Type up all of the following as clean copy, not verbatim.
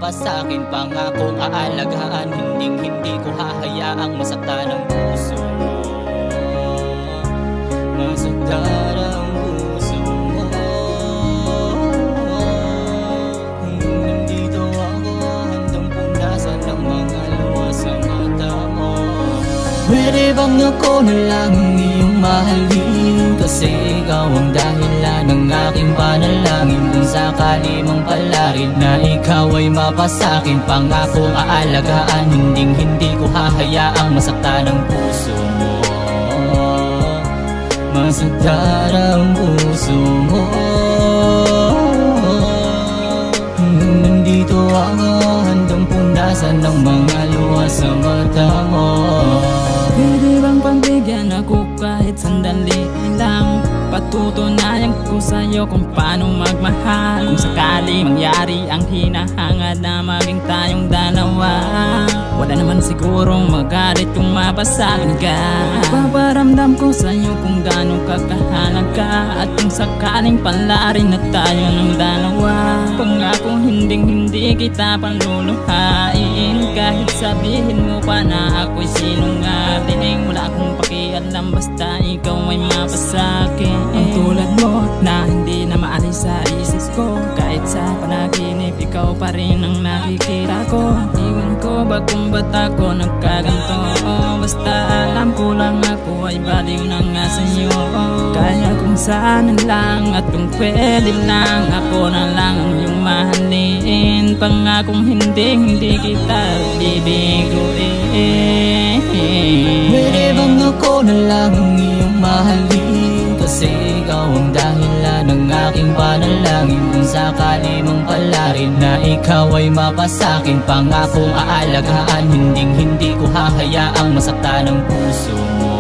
mapasakin. Pangakong aalagaan, hindi ko hahayaang masaktan ang puso mo. Masaktan ang puso mo. Nandito ako, handang punasan ng mga luha sa mata mo. Pwede bang ako na lang ang iyong mahalin? Kasi ikaw ang dahilan ng aking panalangin. Kung sakali mang palarin na ikaw ay mapasakin, pangakong aalagaan, hindi ko hahayaang masaktan ang puso mo. Masaktan ang puso mo. Nandito ako, handang punasan ng mga luha sa mata mo. Pwede bang pagbigyan ako kahit sandali lang? Patutunayan ko sa'yo kung paano magmahal. Kung sakali mangyari ang hinahangad na maging tayong dalawa, wala naman sigurong magalit kung mapasakin ka. Paparamdam ko sa'yo kung gaano kakahalaga. At kung sakaling palarin na tayo ng dalawa, pangakong hindi kita panluluhain. Kahit sabihin mo pa na ako'y sinungaling, wala akong pakialam basta ikaw ay mapasakin. Ang tulad mo na hindi na maalis sa isip ko, kahit sa panaginip ikaw pa rin ang nakikita ko. Iwan ko ba kung ba't ako nagkaganto? Basta alam ko lang ako ay baliw na nga sa'yo. Kaya kung saan lang at kung pwede lang, ako na lang ang iyong mahalin. Pangakong hindi kita bibiguin. Pwede bang ako na lang ang iyong mahalin? Kasi ikaw ang dahilan ng aking panalangin. Kung sakali mang palarin na ikaw ay mapasakin, pangakong aalagaan, hindi ko hahayaang masaktan ang puso mo.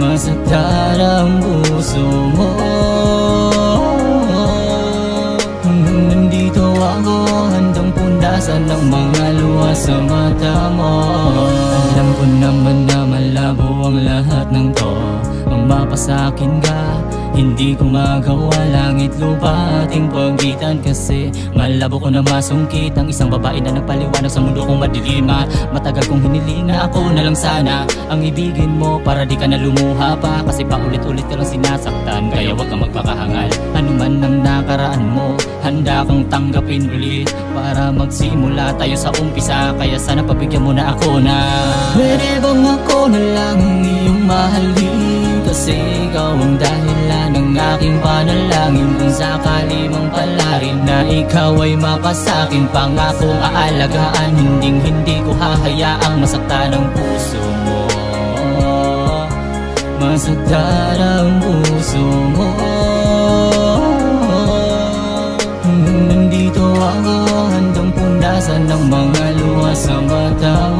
Masaktan ang puso mo. Nandito ako, handang pundasan ng mga luha sa mata mo. Alam ko naman na malabo ang lahat ng to. Ang mapasakin ka, hindi ko magawa. Langit lupa ating pagitan, kasi malabo ko na masungkit ang isang babae na nagpaliwanag sa mundo kong madilima. Matagal kong hinilinga, ako na lang sana ang ibigin mo para di ka na lumuha pa. Kasi paulit-ulit ka lang sinasaktan, kaya wag kang magpakahangal. Ano man ang nakaraan mo, handa kang tanggapin ulit para magsimula tayo sa umpisa. Kaya sana pabigyan mo na ako na pwede bang ako na lang ang iyong mahalin? Kasi ikaw ang dahilan ng aking panalangin. Kung sakali mang palarin na ikaw ay mapasakin, pangakong aalagaan, hindi ko hahayaang masaktan ang puso mo. Masaktan ang puso mo. Nandito ako, handang pundasan ng mga luha sa mata mo.